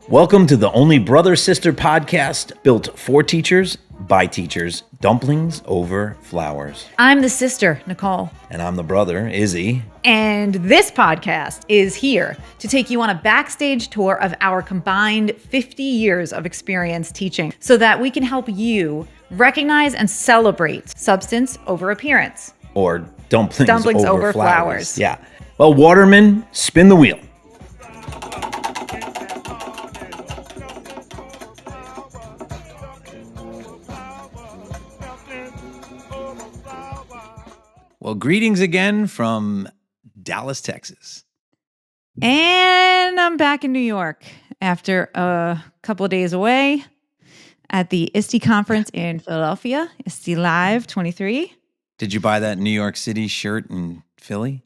Welcome to the only brother-sister podcast built for teachers, by teachers, Dumplings Over Flowers. I'm the sister, Nicole. And I'm the brother, Izzy. And this podcast is here to take you on a backstage tour of our combined 50 years of experience teaching so that we can help you recognize and celebrate substance over appearance. Or dumplings over flowers. Yeah. Well, Waterman, spin the wheel. Well, greetings again from Dallas, Texas. And I'm back in New York after a couple of days away at the ISTE conference in Philadelphia, ISTE Live 23. Did you buy that New York City shirt in Philly?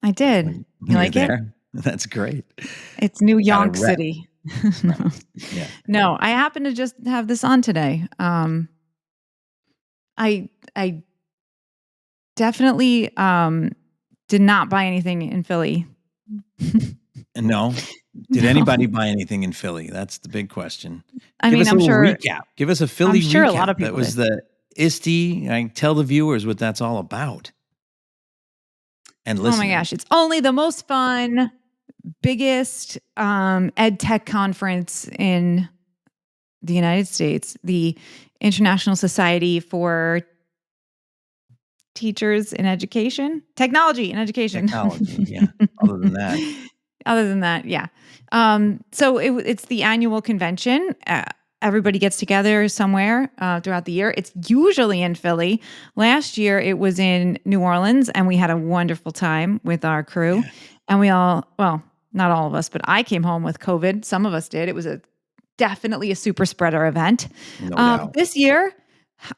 I did. You like it? That's great. It's New York City. No. Yeah. No, I happen to just have this on today. I definitely did not buy anything in Philly. No. Did anybody buy anything in Philly? That's the big question. I'm sure. Recap. Give us a Philly recap. I'm sure a lot of people That was the ISTE. I tell the viewers what that's all about. And listen. Oh my gosh, it's only the most fun, biggest ed tech conference in the United States, the International Society for Teachers in Education, Technology in Education. Technology, yeah. Other than that, yeah. So it's the annual convention. Everybody gets together somewhere throughout the year. It's usually in Philly. Last year, it was in New Orleans, and we had a wonderful time with our crew. Yeah. And we all, well, not all of us, but I came home with COVID. Some of us did. It was definitely a super spreader event. No doubt. This year,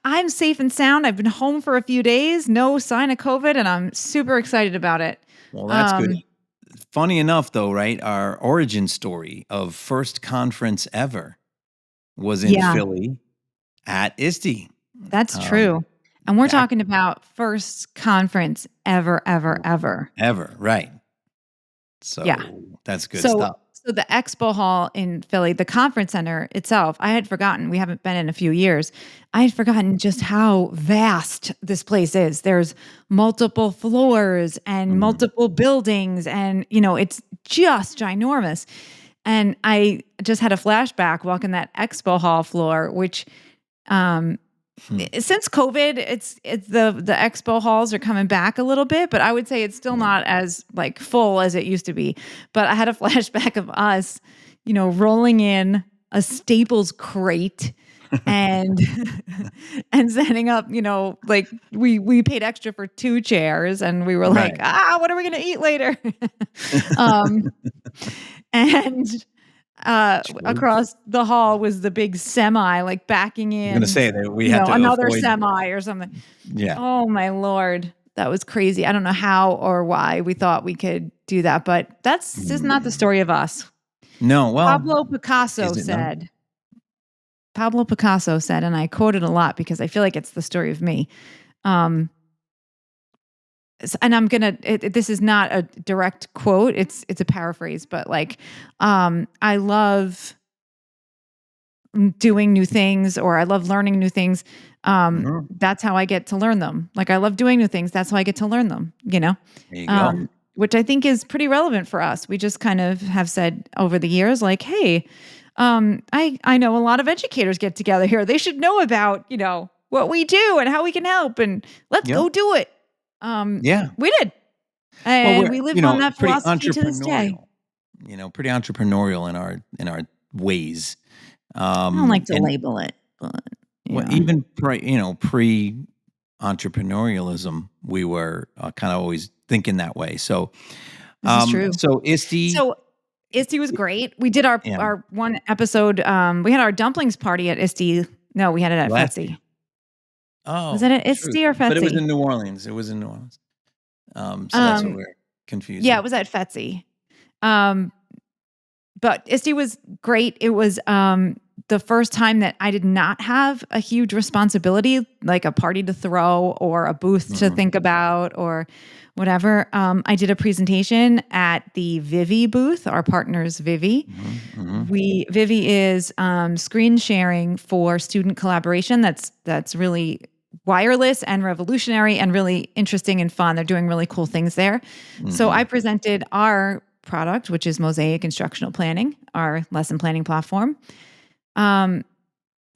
I'm safe and sound. I've been home for a few days, no sign of COVID, and I'm super excited about it. Well, that's good. Funny enough, though, right? Our origin story of first conference ever was in Philly at ISTE. That's true. And we're talking about first conference ever, right. So that's good stuff. So the expo hall in Philly, the conference center itself, I had forgotten. We haven't been in a few years. I had forgotten just how vast this place is. There's multiple floors and multiple buildings, and it's just ginormous. And I just had a flashback walking that expo hall floor, which since COVID, it's the expo halls are coming back a little bit, but I would say it's still not as full as it used to be. But I had a flashback of us, rolling in a Staples crate and and setting up, we paid extra for 2 chairs, and we were like, what are we going to eat later? And across the hall was the big semi, backing in. I'm going to say that we had to another avoid semi or something. Yeah. Oh my Lord. That was crazy. I don't know how or why we thought we could do that, but this is not the story of us. No, well. Pablo Picasso said, and I quote it a lot because I feel like it's the story of me. And I'm going to, this is not a direct quote. It's a paraphrase, but I love doing new things, or I love learning new things. That's how I get to learn them. I love doing new things. That's how I get to learn them, There you go. Which I think is pretty relevant for us. We just kind of have said over the years, hey, I know a lot of educators get together here. They should know about, what we do and how we can help, and let's go do it. We did. And we live on that philosophy to this day. Pretty entrepreneurial in our ways. I don't like to label it, but even pre-entrepreneurialism, we were kind of always thinking that way. So this is true. So ISTE was great. We did our one episode. We had our dumplings party at ISTE. No, we had it at FETSI. Oh, was it at ISTE or FETSI? But it was in New Orleans. So that's what we're confused. Yeah, it was at FETSI. But ISTE was great. It was the first time that I did not have a huge responsibility, like a party to throw or a booth to Mhm. think about or whatever. I did a presentation at the Vivi booth, our partners Vivi. Mhm. Mhm. Vivi is screen sharing for student collaboration. That's really wireless and revolutionary and really interesting and fun. They're doing really cool things there. So I Mhm. presented our product, which is Mosaic Instructional Planning, our lesson planning platform, um,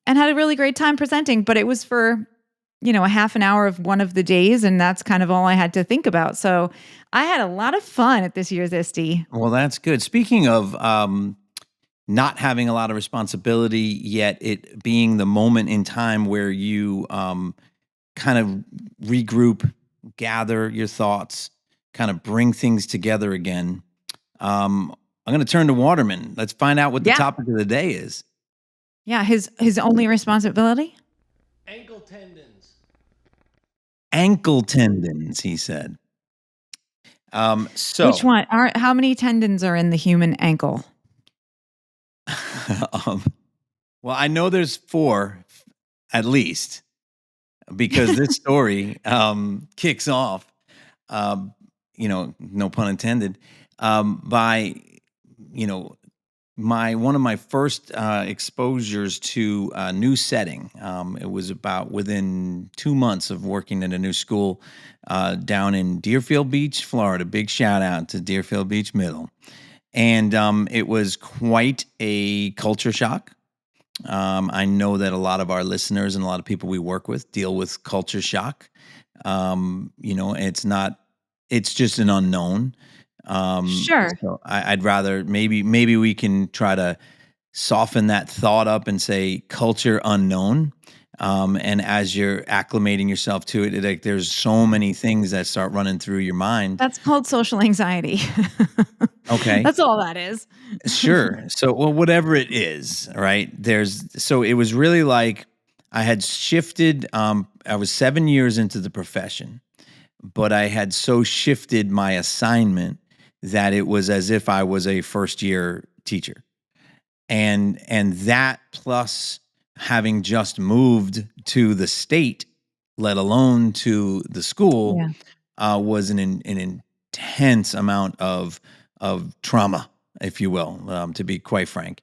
and had a really great time presenting. But it was for a half an hour of one of the days, and that's kind of all I had to think about. So I had a lot of fun at this year's ISTE. Well, that's good. Speaking of, not having a lot of responsibility, yet it being the moment in time where you, kind of regroup, gather your thoughts, kind of bring things together again. I'm gonna turn to Waterman. Let's find out what the Yeah. topic of the day is. Yeah, his only responsibility? Ankle tendons. Ankle tendons, he said. Which So, one? Are how many tendons are in the human ankle? um, well, I know there's 4 at least, because this story, kicks off, um, no pun intended, by, you know, my one of my first, exposures to a new setting. It was about within 2 months of working in a new school, down in Deerfield Beach, Florida. Big shout out to Deerfield Beach Middle. And, it was quite a culture shock. I know that a lot of our listeners and a lot of people we work with deal with culture shock. It's just an unknown. Sure. So I'd rather maybe we can try to soften that thought up and say culture unknown. And as you're acclimating yourself to it, like there's so many things that start running through your mind. That's called social anxiety. Okay. That's all that is. Sure. So, well, whatever it is, right? So it was really like I had shifted. I was 7 years into the profession, but I had so shifted my assignment that it was as if I was a first year teacher. And that plus having just moved to the state, let alone to the school, Yeah. was an intense amount of trauma, if you will, to be quite frank.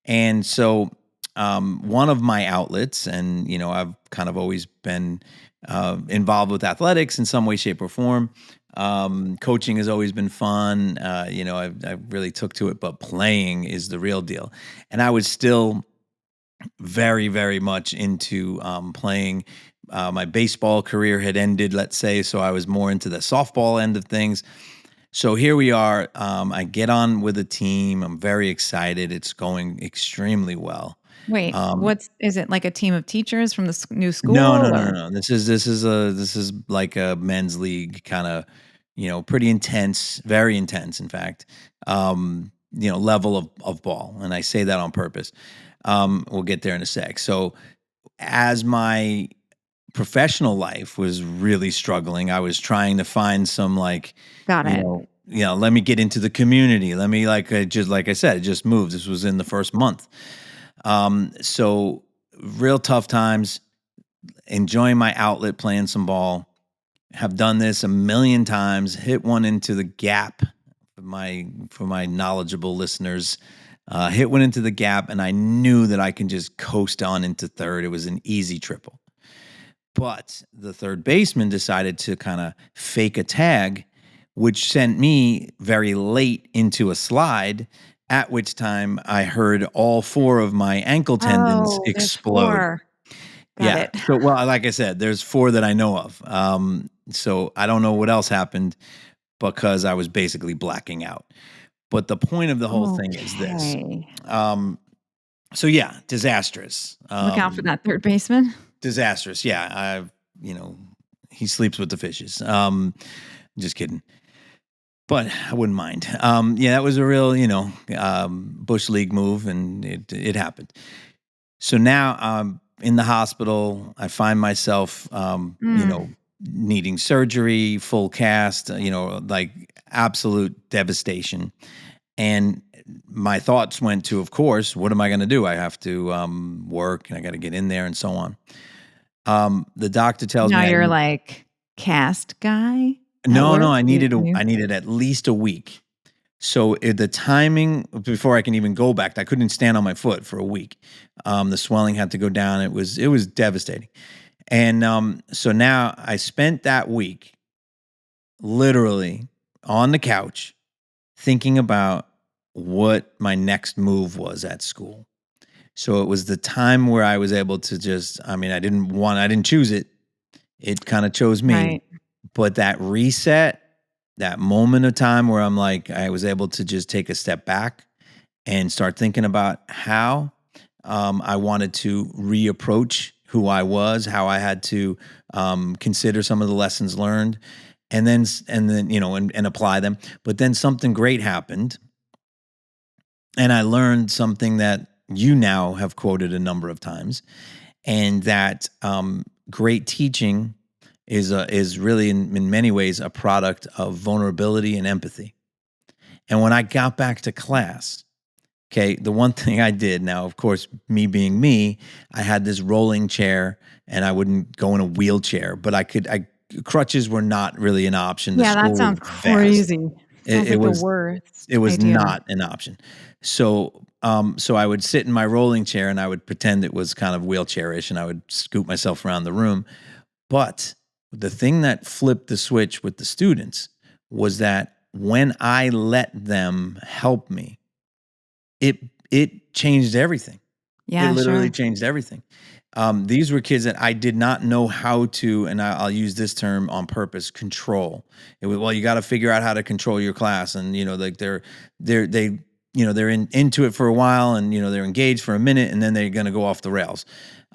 And so, one of my outlets, and I've kind of always been involved with athletics in some way, shape, or form. Coaching has always been fun. I really took to it, but playing is the real deal. And I was still very, very much into playing. My baseball career had ended, let's say, so I was more into the softball end of things. So here we are. I get on with a team. I'm very excited. It's going extremely well. Wait, Um, is it like a team of teachers from the new no, no, school no, no, or no. This is like a men's league kind of, pretty intense, very intense, in fact. Level of ball, and I say that on purpose. We'll get there in a sec. So, as my professional life was really struggling, I was trying to find some like, got it. let me get into the community. Let me just like I said, it just moved. This was in the first month. So real tough times, enjoying my outlet playing some ball. Have done this a million times, hit one into the gap for my knowledgeable listeners. Hit one into the gap, and I knew that I can just coast on into third. It was an easy triple. But the third baseman decided to kind of fake a tag, which sent me very late into a slide, at which time I heard all 4 of my ankle tendons Oh, there's explode. 4. Got Yeah. it. So, well, like I said, there's 4 that I know of. So I don't know what else happened because I was basically blacking out. But the point of the whole thing is this. Okay. Um, so yeah, disastrous. Look out for that third baseman. Disastrous. Yeah. You know, he sleeps with the fishes. Just kidding. But I wouldn't mind. Yeah, that was a real, bush league move, and it happened. So now I'm in the hospital. I find myself, Mm. needing surgery, full cast, like absolute devastation. And my thoughts went to, of course, what am I going to do? I have to work and I got to get in there and so on. The doctor tells Now me I you're didn't. like cast guy at No, work? no, You I needed at least a week. So the timing before I can even go back, I couldn't stand on my foot for a week. The swelling had to go down. It was devastating. And so now I spent that week literally on the couch thinking about what my next move was at school. So it was the time where I was able to just, I didn't choose it. It kind of chose me. right. But that reset, that moment of time where I'm like, I was able to just take a step back and start thinking about how I wanted to reapproach who I was, how I had to consider some of the lessons learned, and then and apply them. But then something great happened, and I learned something that you now have quoted a number of times, and that great teaching is really in many ways a product of vulnerability and empathy. And when I got back to class, okay, the one thing I did now, of course, me being me, I had this rolling chair and I wouldn't go in a wheelchair, but crutches were not really an option. The Yeah, that school was sounds vast. crazy. It, Sounds it like the was it worst was idea. not an option. So I would sit in my rolling chair and I would pretend it was kind of wheelchairish and I would scoot myself around the room. But the thing that flipped the switch with the students was that when I let them help me, it changed everything. It Yeah, literally sure. changed everything. These were kids that I did not know how to, and I'll use this term on purpose, control. It was, well, you got to figure out how to control your class, and like they're into it for a while, and they're engaged for a minute, and then they're going to go off the rails,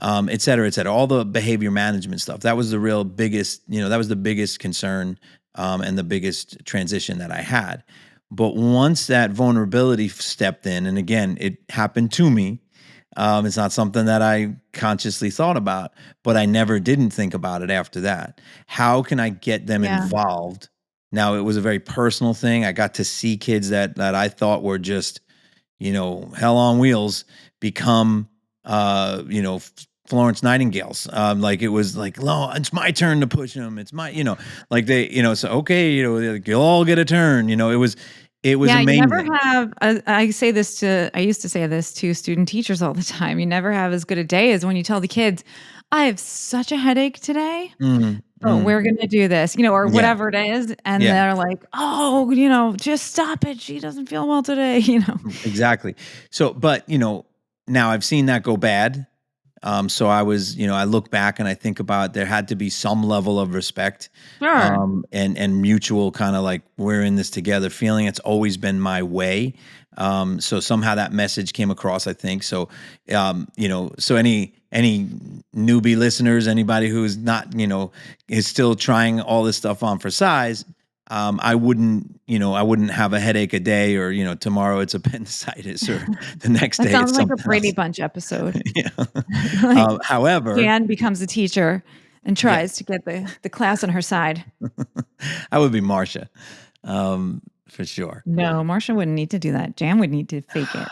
et cetera, et cetera. All the behavior management stuff. That was the real biggest, that was the biggest concern, and the biggest transition that I had. But once that vulnerability stepped in, and again, it happened to me. It's not something that I consciously thought about, but I never didn't think about it after that. How can I get them Yeah. involved? Now, it was a very personal thing. I got to see kids that I thought were just, hell on wheels become, Florence Nightingales. Like it was like, "No, it's my turn to push them. It's my, like they, so okay, you'll all get a turn. It was Yeah, you never amazing. have I used to say this to student teachers all the time. You never have as good a day as when you tell the kids, "I have such a headache today, Mm, but mm, we're gonna do this," or yeah, whatever it is, and yeah. they're like, "Oh, just stop it. She doesn't feel well today," Exactly. So, but now I've seen that go bad. So I look back and I think about there had to be some level of respect, Sure. and mutual kind of like we're in this together feeling. It's always been my way. So somehow that message came across, I think. So, so any newbie listeners, anybody who's not, is still trying all this stuff on for size, I wouldn't have a headache a day, or tomorrow it's appendicitis, or the next That day sounds it's like a something Brady else. Bunch episode. Yeah. Like, However, Jan becomes a teacher and yes, tries to get the class on her side. I would be Marsha, for sure. No, Marsha wouldn't need to do that. Jan would need to fake it.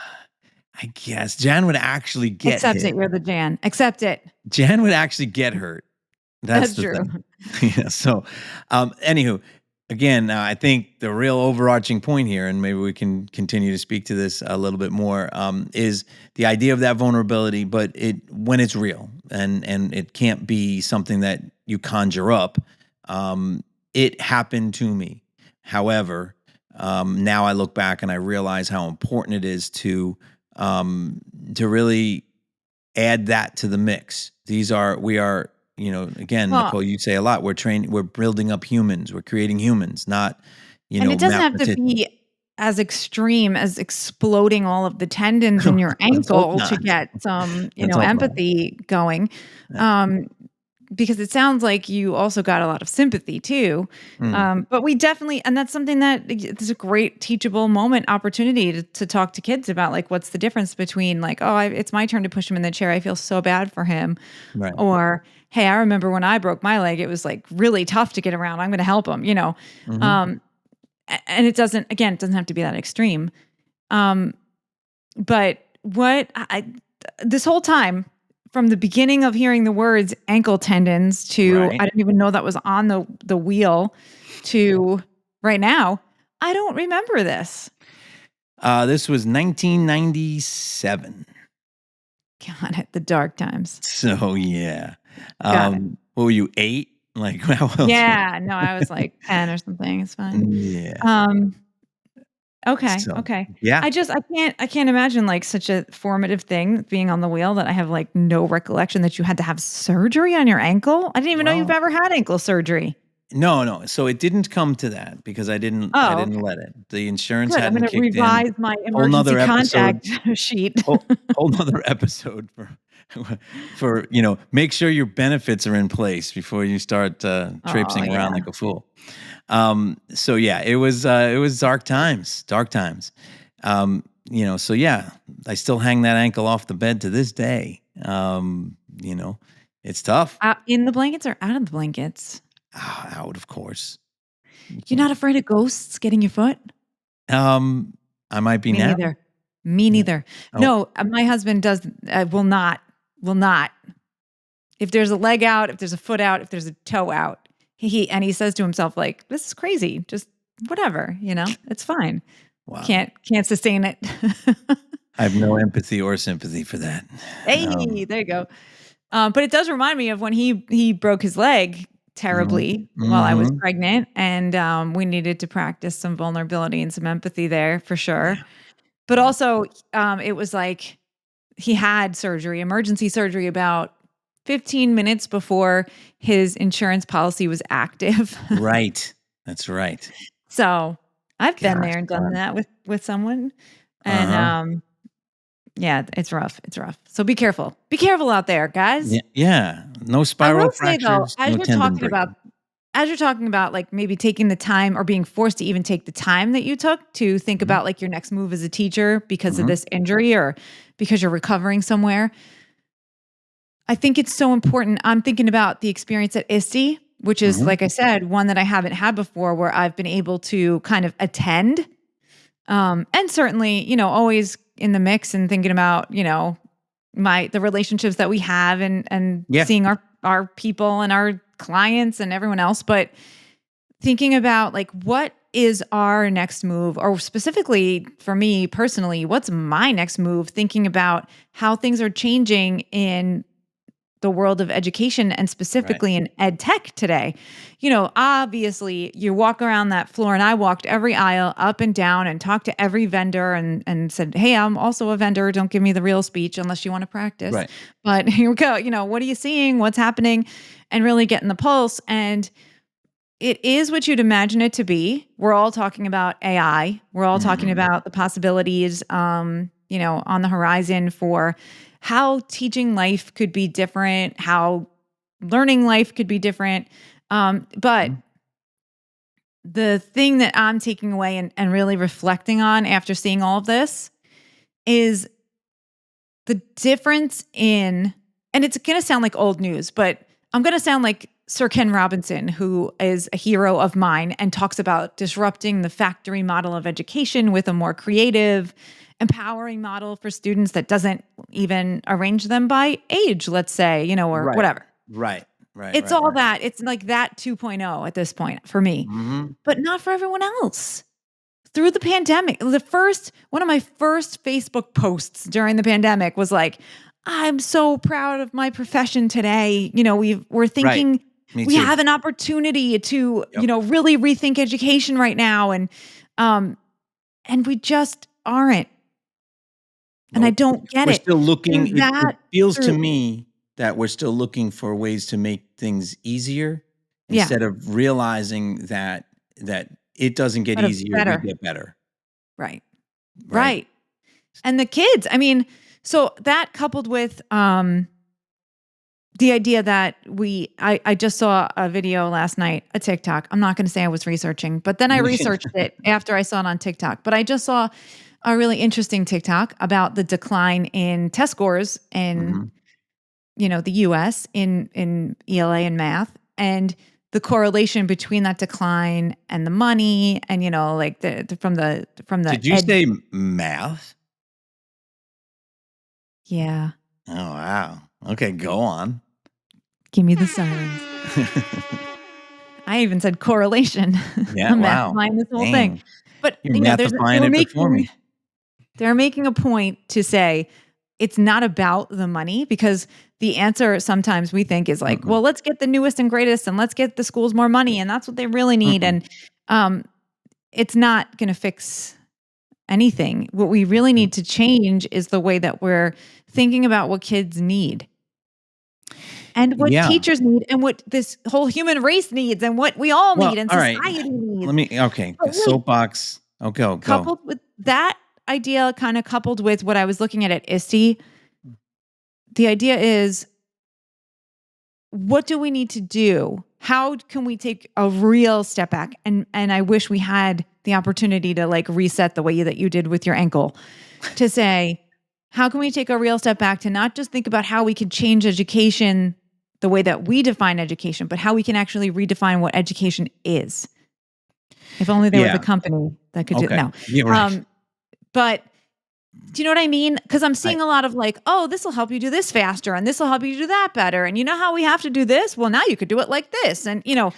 I guess Jan would actually get Accept it, hit. you're the Jan. Accept it. Jan would actually get hurt. That's That's the true. thing. Yeah. So, anywho, again, I think the real overarching point here, and maybe we can continue to speak to this a little bit more, is the idea of that vulnerability, but when it's real, and it can't be something that you conjure up. It happened to me. However, now I look back and I realize how important it is to really add that to the mix. We are, again, Well, Nicole, you say a lot. We're building up humans. We're creating humans, not, and it doesn't have to mathematicians. be as extreme as exploding all of the tendons in your Let's hope ankle to not. get some, Let's hope not. empathy going. Yeah. Um, because it sounds like you also got a lot of sympathy too. Mm, But we definitely, and that's something that it's a great teachable moment opportunity to talk to kids about, like, what's the difference between like, oh, it's my turn to push him in the chair. I feel so bad for him. right. Or, hey, I remember when I broke my leg, it was like really tough to get around. I'm going to help him. Hmm. Um, and it doesn't have to be that extreme. But this whole time, from the beginning of hearing the words ankle tendons to Right. I didn't even know that was on the wheel to right now, I don't remember this. This was 1997. God, the dark times. So, yeah. Got it. What were you, 8? Like, how else? Yeah, no, I was like 10 or something. It's fine. Yeah. Um, okay, So, okay. yeah. I can't imagine like such a formative thing being on the wheel that I have like no recollection that you had to have surgery on your ankle. I didn't even know you've Well, ever had ankle surgery. no, no. So it didn't come to that because I Oh, didn't okay. let it. The insurance Good. I'm hadn't gonna kicked in. revise my Whole emergency 'nother contact episode sheet. whole 'nother episode for, make sure your benefits are in place before you start, Oh, traipsing around yeah. like a fool. So yeah, it was dark times. So yeah, I still hang that ankle off the bed to this day. It's tough. In the blankets or out of the blankets? Out, of course. You You're can't. not afraid of ghosts getting your foot? Um, I might be Me now. neither. Me Yeah. neither. Oh, No, my husband will not. If there's a leg out, if there's a foot out, if there's a toe out, he says to himself like, "This is crazy. Just whatever, it's fine. wow. Can't sustain it." I have no empathy or sympathy for that. Hey, there you go. But it does remind me of when he broke his leg Mhm. terribly while I was Mhm. pregnant, and we needed to practice some vulnerability and some empathy there for sure. Yeah, But yeah. also, it was like he had surgery, emergency surgery, about 15 minutes before his insurance policy was active. Right. That's right. So I've been Gosh there and done darn. that with someone, and Uh-huh. yeah, it's rough. It's rough. So be careful. Be careful out there, guys. Yeah. No I spiral will say though, fractures, no tendon breaking. as you're talking about like maybe taking the time or being forced to even take the time that you took to think Mhm. about like your next move as a teacher because of Mhm. this injury or because you're recovering somewhere. I think it's so important. I'm thinking about the experience at ISTE, which is, Mhm. like I said, one that I haven't had before where I've been able to kind of attend. And certainly, always in the mix and thinking about, the relationships that we have and Yeah. seeing our people and our clients and everyone else. But thinking about like what is our next move, or specifically for me personally, what's my next move, thinking about how things are changing in the world of education and Right. specifically in ed tech today. Obviously you walk around that floor, and I walked every aisle up and down and talked to every vendor and said, "Hey, I'm also a vendor. Don't give me the real speech unless you want to practice." Right. But here we go. What are you seeing? What's happening? And really getting the pulse. And it is what you'd imagine it to be. We're all talking about AI. We're all talking Mhm. about the possibilities, on the horizon for how teaching life could be different, how learning life could be different. But Mhm. the thing that I'm taking away and really reflecting on after seeing all of this is the difference in, and it's going to sound like old news, but I'm going to sound like Sir Ken Robinson, who is a hero of mine and talks about disrupting the factory model of education with a more creative, empowering model for students that doesn't even arrange them by age, let's say, or Right. whatever. Right. Right. It's Right. all Right. that. It's like that 2.0 at this point for me, Mhm. but not for everyone else. Through the pandemic, one of my first Facebook posts during the pandemic was like, "I'm so proud of my profession today. We're Right. thinking Me we too. have an opportunity to, Yep. really rethink education right now." Um, and we just aren't. And I Nope. don't get We're it. still looking. Through It that, feels to through me that we're still looking for ways to make things easier yeah, instead of realizing that it doesn't get but a easier, we better. get better, Right. right? Right. And the kids, I mean, so that coupled with the idea that I just saw a video last night, a TikTok. I'm not going to say I was researching, but then I researched it after I saw it on TikTok. But I just saw a really interesting TikTok about the decline in test scores in, Mhm. the US in ELA and math. And the correlation between that decline and the money and, like from the Did you ed. say math? Yeah. Oh, wow. Okay, go on. Give me the sirens. I even said correlation. Yeah, I'm wow. mathifying this whole thing. Dang. But, You're they mathifying were it before making me. they're making a point to say it's not about the money because the answer sometimes we think is like, Mm-mm, well, let's get the newest and greatest and let's get the schools more money and that's what they really need. mm-mm, And um, it's not going to fix anything. What we really mm. need to change is the way that we're thinking about what kids need and what Yeah. teachers need and what this whole human race needs and what we all Well, need and all right. society Let needs. me okay, But the wait, soapbox. Oh, go. coupled with that idea, kind of coupled with what I was looking at ISTE, the idea is what do we need to do? How can we take a real step back? And I wish we had the opportunity to like reset the way that you did with your ankle to say, how can we take a real step back to not just think about how we can change education the way that we define education, but how we can actually redefine what education is. If only there was a Yeah, company that could do it. okay. No. Yeah, right. But do you know what I mean? Because I'm I seeing a lot of like, oh, this will help you do this faster, and this will help you do that better. And you know how we have to do this? Well, now you could do it like this. And You know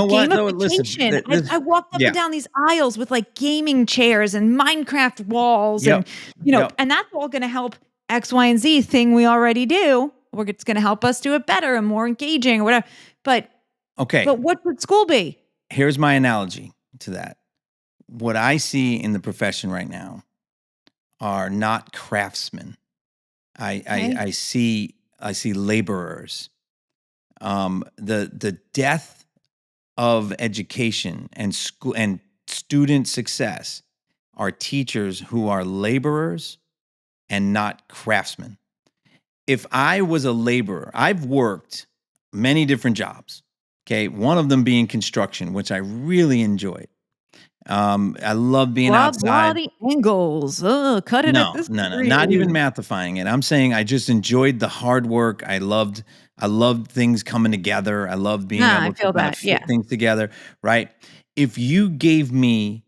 what, though? Listen, gamification. I walked up and yeah. down these aisles with like gaming chairs and Minecraft walls, Yep, and yep. and that's all going to help X, Y, and Z thing we already do. Or it's going to help us do it better and more engaging or whatever. But Okay, what would school be? here's my analogy to that. What I see in the profession right now are not craftsmen. I I, Okay. I see I see laborers. The death of education and school and student success are teachers who are laborers and not craftsmen. If I was a laborer, I've worked many different jobs. Okay, one of them being construction, which I really enjoyed. I love being Blah blah outside. the angles. Cut it at No, this no, no, not even degree. mathifying it. I'm saying I just enjoyed the hard work. I loved things coming together. I loved being Nah, I able to feel kind of that. fit Yeah. things together, right? If you gave me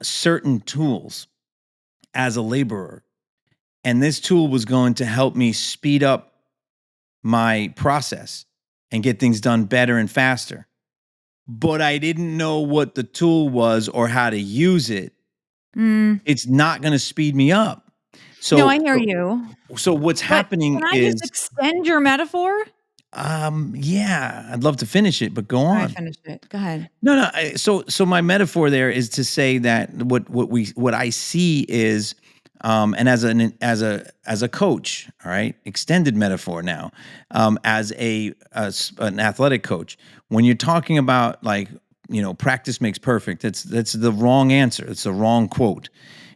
certain tools as a laborer, and this tool was going to help me speed up my process and get things done better and faster, but I didn't know what the tool was or how to use it, Mm. it's not going to speed me up. No, So, I hear so you. So what's But happening can I just is, extend your metaphor? yeah, I'd love to finish it, but go All right, on. finish it. Go ahead. No, no. So my metaphor there is to say that what I see is, and as a coach, all right, extended metaphor now, as an athletic coach, when you're talking about like practice makes perfect, that's the wrong answer. It's the wrong quote.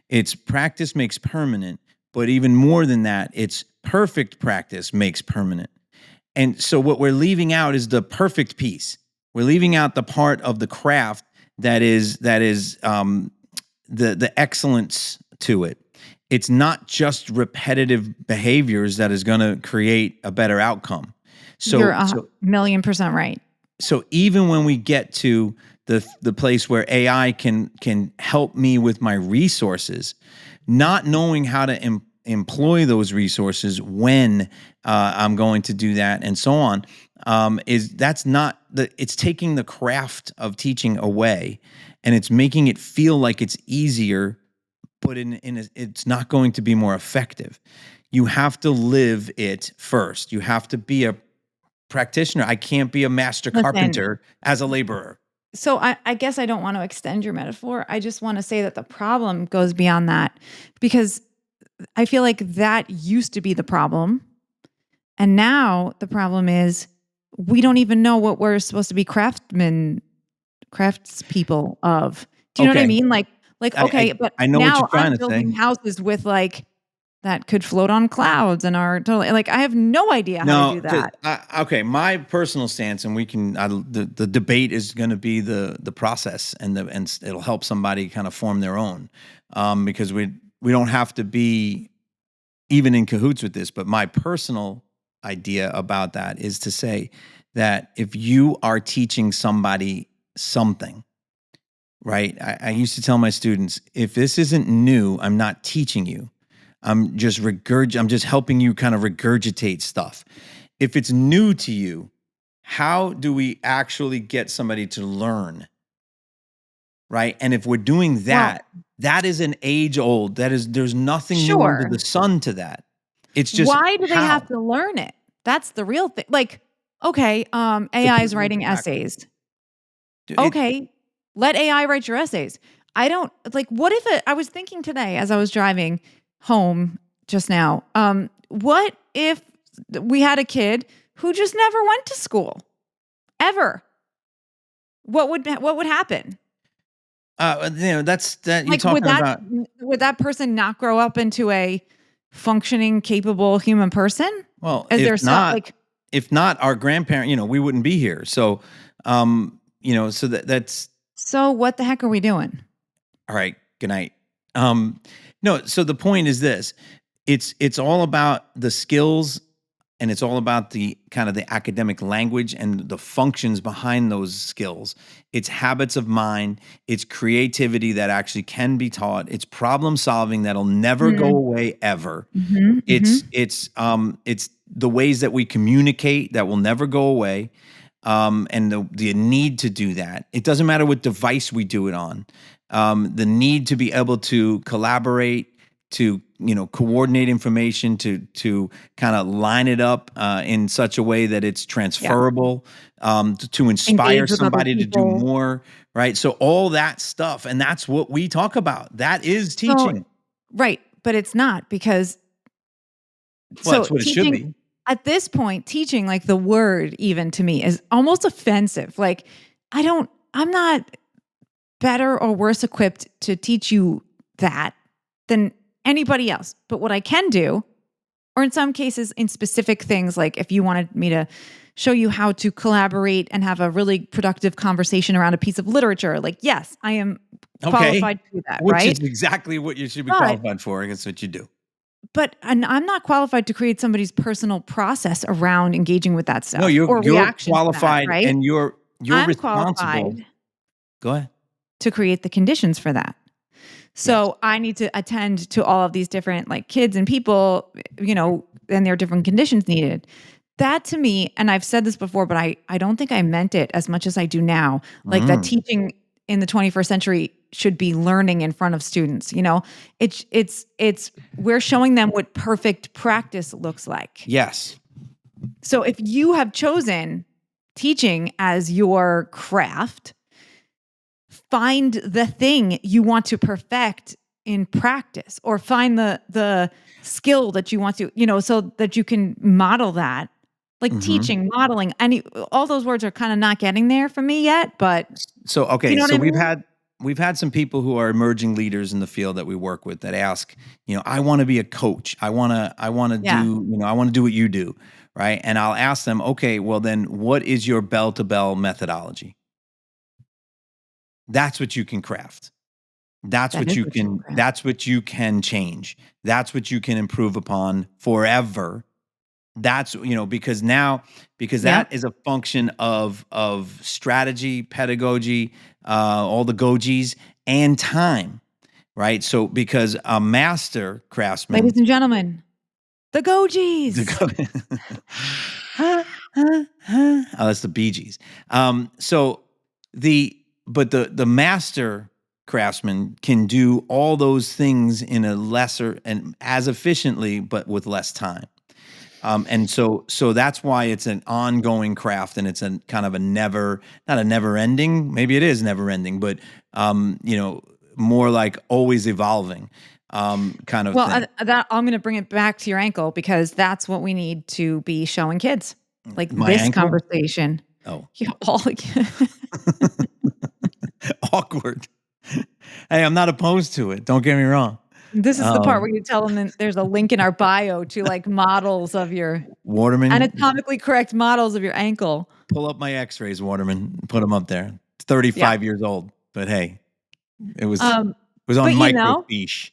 It's practice makes permanent, but even more than that, it's perfect practice makes permanent. And so what we're leaving out is the perfect piece. We're leaving out the part of the craft that is the excellence to it. It's not just repetitive behaviors that is going to create a better outcome. You're So a so million% right. so even when we get to the place where AI can help me with my resources, not knowing how to employ those resources when I'm going to do that and so on, is that's not the it's taking the craft of teaching away, and it's making it feel like it's easier, but it's not going to be more effective. You have to live it first. You have to be a practitioner. I can't be a master Listen, carpenter as a laborer. so I guess I don't want to extend your metaphor. I just want to say that the problem goes beyond that because I feel like that used to be the problem. And now the problem is we don't even know what we're supposed to be craftspeople of. Do you know what I Okay, mean? Like I I, okay, but I know what now you're trying I'm to say. building houses with like that could float on clouds and are totally like I have no idea how to No, do that. okay. My personal stance, and we can. The debate is going to be the process, and it'll help somebody kind of form their own, because we don't have to be even in cahoots with this. But my personal idea about that is to say that if you are teaching somebody something, right? I used to tell my students, if this isn't new, I'm not teaching you. I'm just I'm just helping you kind of regurgitate stuff. If it's new to you, how do we actually get somebody to learn? Right? And if we're doing Well, that, that is an age old. There's nothing new under sure. the sun to that. It's just Why do they have how to learn it? That's the real thing. Like, okay, to AI put is it into writing practice. essays. It Okay, let AI write your essays. I don't like what if I was thinking today as I was driving home just now. What if we had a kid who just never went to school ever? What would happen? that's that you're Like would talking that about. would that person not grow up into a functioning, capable human person? Well, Is there some like if not our grandparent, we wouldn't be here. So, so that's so what the heck are we doing? all right. Good night. Um, no, so the point is this: it's all about the skills, and it's all about the kind of the academic language and the functions behind those skills. It's habits of mind. It's creativity that actually can be taught. It's problem solving that'll never go Mm. away ever. Mhm, It's mhm. it's it's the ways that we communicate that will never go away, and the need to do that. It doesn't matter what device we do it on. The need to be able to collaborate, to coordinate information, to kind of line it up in such a way that it's Yeah. transferable, to inspire Engage with other somebody to do people. more. Right. So all that stuff, and that's what we talk about. That is So teaching. right, but it's not because Well, so that's what it should teaching be. at this point, teaching like the word even to me is almost offensive. Like I'm not better or worse equipped to teach you that than anybody else. But what I can do, or in some cases in specific things, like if you wanted me to show you how to collaborate and have a really productive conversation around a piece of literature, like yes, I am Okay. qualified to do that, Which is right? exactly what you should be But qualified for. I guess what you do. and I'm not qualified to create somebody's personal process around engaging with that No, stuff or you're reaction to that, qualified right? and you're I'm responsible. qualified Go ahead. to create the conditions for that. Yes. So I need to attend to all of these different like kids and people, and there are different conditions needed. That to me, and I've said this before, but I don't think I meant it as much as I do now. Like that Mm. teaching in the 21st century should be learning in front of students. It's we're showing them what perfect practice looks like. Yes. So if you have chosen teaching as your craft, find the thing you want to perfect in practice or find the skill that you want to, so that you can model that. Like Mhm. teaching, modeling, any all those words are kind of not getting there for me yet, but So, you okay, know what so I mean? we've had some people who are emerging leaders in the field that we work with that ask, I want to be a coach. I want to Yeah. do, I want to do what you do, right? And I'll ask them, okay, well then what is your bell to bell methodology? That's what you can craft. That is what you craft. That's what you can change. That's what you can improve upon forever. That's because now because Yep. that is a function of strategy, pedagogy, all the gojis, and time, right? So because a master craftsman, Ladies and gentlemen, the the Gojis. oh, that's the Bee Gees. So the but the master craftsman can do all those things in a lesser and as efficiently, but with less time. And so that's why it's an ongoing craft and it's a kind of a not a never ending, maybe it is never ending, but more like always evolving kind of Well, thing. that I'm going to bring it back to your ankle because that's what we need to be showing kids. Like My this ankle? conversation. Oh, Yeah, all awkward. Hey, I'm not opposed to it. Don't get me wrong. This is the part where Um, you tell them that there's a link in our bio to like models of your Waterman, anatomically correct models of your ankle. pull up my X-rays, Waterman. Put them up there. It's Yeah. 35 years old, but hey, it was Um, it was on but microfiche.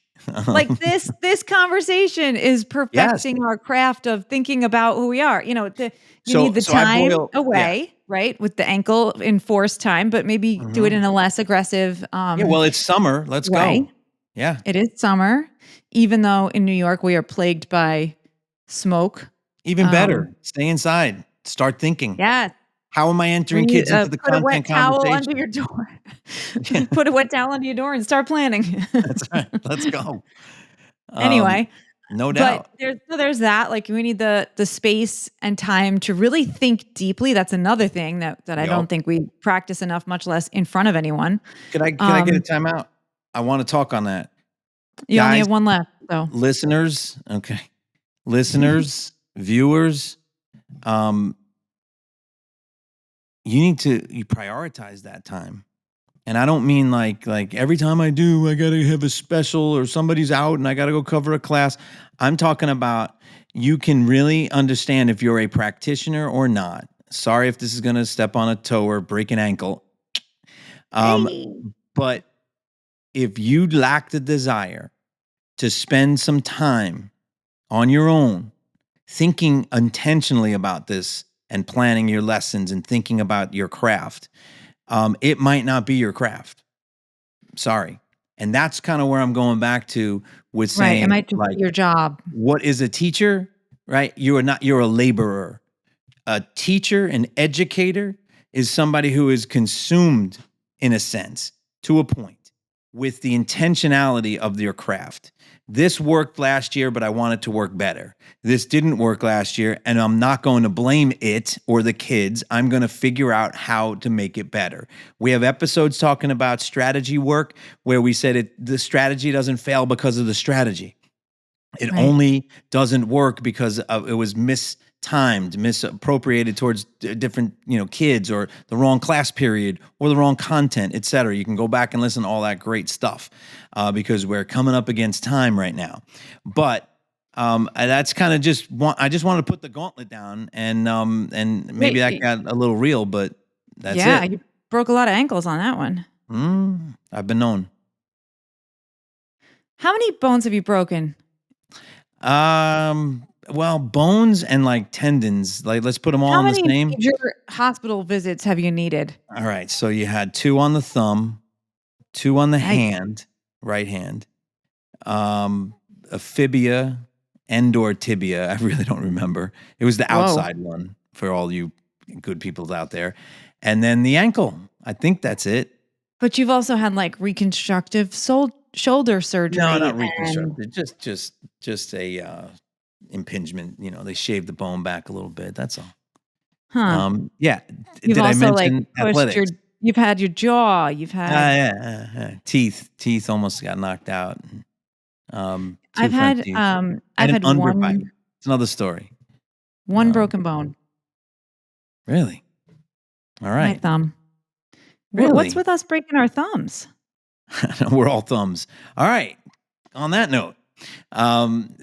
Like this conversation is Yes. perfecting our craft of thinking about who we are. You need the So I time boil yeah. away, right? With the ankle enforced time, but maybe do it Mhm. in a less aggressive Yeah, well, it's summer, let's way. go. Yeah. It is summer, even though in New York we are plagued by smoke. Even Um, better, stay inside, start thinking. yes, How am I we entering need kids into the put a wet content towel under conversation? your door. Yeah, Put a wet towel under your door and start planning. that's right, let's go. Um, Anyway, no but doubt. there's that, like, we need the space and time to really think deeply. That's another thing that I Yep. don't think we practice enough, much less in front of anyone. Could I get a Um, timeout? I wanna talk on that. you only Guys, have one left, so listeners, okay, listeners, viewers, um, you prioritize that time. And I don't mean like every time I do, I gotta have a special or somebody's out and I gotta go cover a class. I'm talking about you can really understand if you're a practitioner or not. Sorry if this is gonna step on a toe or break an ankle. Um, hey. but if you lack the desire to spend some time on your own, thinking intentionally about this and planning your lessons and thinking about your craft, it might not be your craft. Sorry. And that's kind of where I'm going back to with Right, it saying, might just be like, your job. what is a teacher? Right? You're a laborer. A teacher, an educator is somebody who is consumed in a sense to a point with the intentionality of their craft. This worked last year, but I want it to work better. This didn't work last year, and I'm not going to blame it or the kids. I'm going to figure out how to make it better. We have episodes talking about strategy work where we said the strategy doesn't fail because of the strategy. It Right. only doesn't work because it was mistimed, misappropriated towards different, kids or the wrong class period or the wrong content, et cetera. You can go back and listen to all that great stuff because we're coming up against time right now. But that's kind of I just wanted to put the gauntlet down and maybe Wait, that got a little real, but that's yeah, it. you broke a lot of ankles on that one. I've been known. How many bones have you broken? Well, bones and like tendons, like let's put them all How in the many same. major hospital visits have you needed? All right. So you had two on the thumb, two on the Yikes. hand, right hand, a fibia, end or tibia. I really don't remember. It was the Whoa. outside one for all you good people out there. And then the ankle. I think that's it. But you've also had, like, reconstructive shoulder No, surgery not and reconstructed. Just a impingement. They shaved the bone back a little bit. That's all. huh. Yeah. You've Did I also, like, mention pushed athletics? you've had your jaw, you've had Yeah, teeth almost got knocked out. Two I've front had, teeth and I've an had underbite. It's another story. one Um, broken bone, really? All my right. thumb. What's Really? with us breaking our thumbs? We're all thumbs. All right. On that note,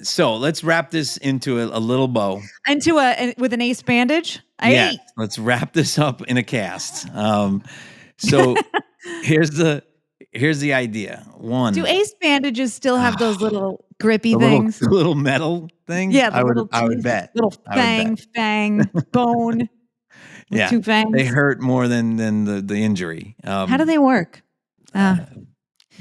so let's wrap this into a little bow. Into with an ace bandage? Yes, Aye. let's wrap this up in a cast. So here's the here's the idea. Do One, ace bandages still have those little grippy the little things? the little metal things. Yeah, the little I would teeth, bet. little I would bet. fang bone with Yeah, 2 they fangs. hurt more than the injury. How do they work? Uh,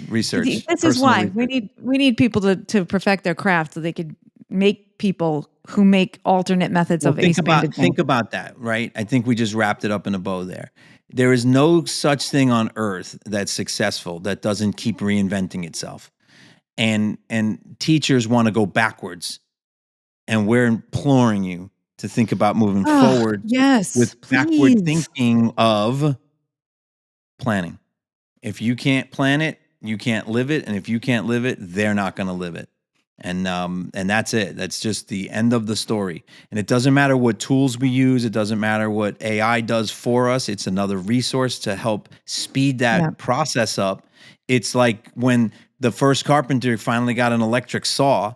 Research, this is personal why research. we need people to perfect their craft so they could make people who make alternate methods Well, of ace bandaging. think about that, right? I think we just wrapped it up in a bow there. There is no such thing on earth that's successful that doesn't keep reinventing itself. And teachers want to go backwards, and we're imploring you to think about moving Oh, forward with yes, backward please. thinking of planning. If you can't plan it, you can't live it, and if you can't live it, they're not going to live it. And that's it. That's just the end of the story. And it doesn't matter what tools we use. It doesn't matter what AI does for us. It's another resource to help speed Yeah. that process up. It's like when the first carpenter finally got an electric saw.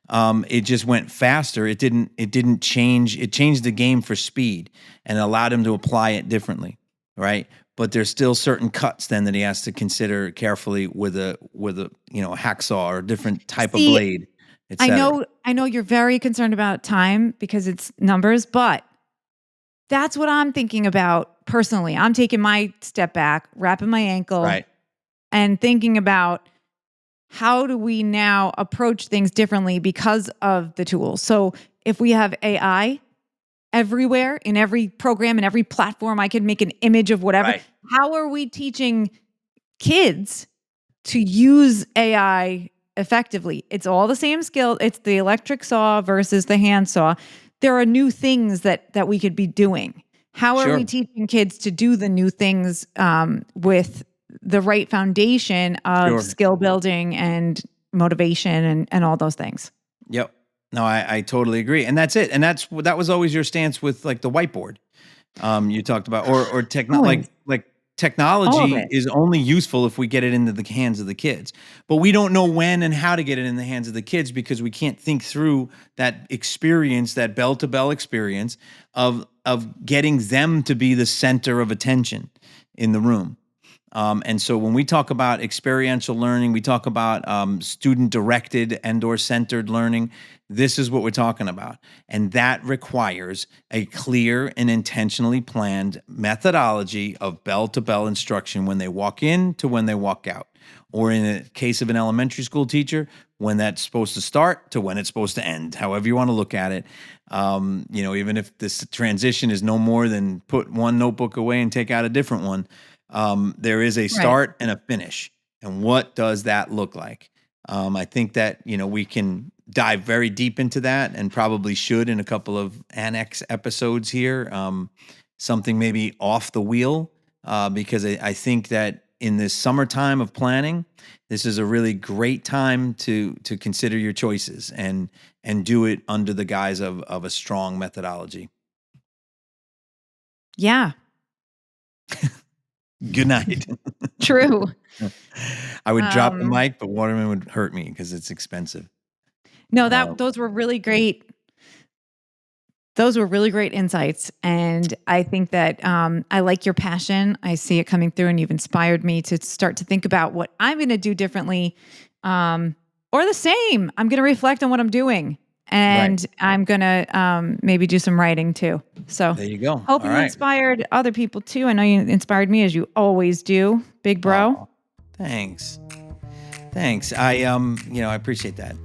It just went faster. It didn't change. It changed the game for speed and allowed him to apply it differently, right? but there's still certain cuts then that he has to consider carefully with a a hacksaw or a different type of See, blade, etc. I know you're very concerned about time because it's numbers, but that's what I'm thinking about personally. I'm taking my step back, wrapping my ankle, Right. and thinking about how do we now approach things differently because of the tools. So if we have AI everywhere in every program and every platform, I can make an image of whatever. Right. How are we teaching kids to use AI effectively? It's all the same skill. It's the electric saw versus the hand saw. There are new things that we could be doing. How are Sure. we teaching kids to do the new things with the right foundation of Sure. skill building and motivation and all those things? Yep. No, I totally agree. And that's it. And that was always your stance with like the whiteboard. You talked about or Always. like All of technology it. is only useful if we get it into the hands of the kids. But we don't know when and how to get it in the hands of the kids because we can't think through that experience, that bell to bell experience of getting them to be the center of attention in the room. And so when we talk about experiential learning, we talk about student-directed and/or centered learning. This is what we're talking about. And that requires a clear and intentionally planned methodology of bell-to-bell instruction when they walk in to when they walk out. Or in the case of an elementary school teacher, when that's supposed to start to when it's supposed to end, however you want to look at it. Even if this transition is no more than put one notebook away and take out a different one, there is a Right. start and a finish. And what does that look like? I think that, we can dive very deep into that and probably should in a couple of annex episodes here. Something maybe off the wheel, because I think that in this summertime of planning, this is a really great time to consider your choices and do it under the guise of a strong methodology. Yeah. Good night. True. I would drop the Um, mic, but Waterman would hurt me because it's expensive. no, Uh, those were really great. Those were really great insights. And I think that I like your passion. I see it coming through, and you've inspired me to start to think about what I'm going to do differently or the same. I'm going to reflect on what I'm doing, right. and I'm going to maybe do some writing too. So There you go. hope All you right. inspired other people too. I know you inspired me as you always do, big bro. Oh, thanks. Thanks. I appreciate that.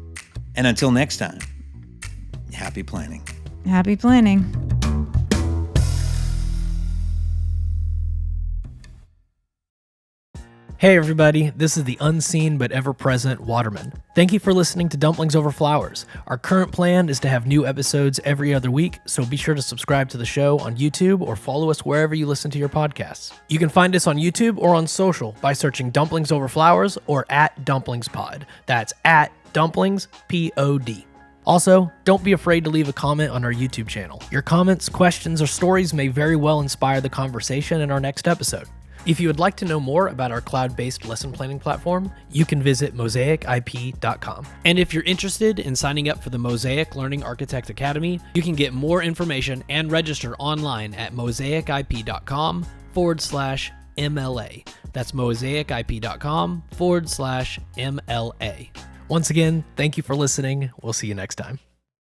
And until next time, happy planning. Happy planning. Hey everybody, this is the unseen but ever-present Waterman. Thank you for listening to Dumplings Over Flowers. Our current plan is to have new episodes every other week, so be sure to subscribe to the show on YouTube or follow us wherever you listen to your podcasts. You can find us on YouTube or on social by searching Dumplings Over Flowers or @DumplingsPod. That's @DumplingsPod. Also, don't be afraid to leave a comment on our YouTube channel. Your comments, questions, or stories may very well inspire the conversation in our next episode. If you would like to know more about our cloud-based lesson planning platform, you can visit mosaicip.com. And if you're interested in signing up for the Mosaic Learning Architect Academy, you can get more information and register online at mosaicip.com/MLA. That's mosaicip.com/MLA. Once again, thank you for listening. We'll see you next time.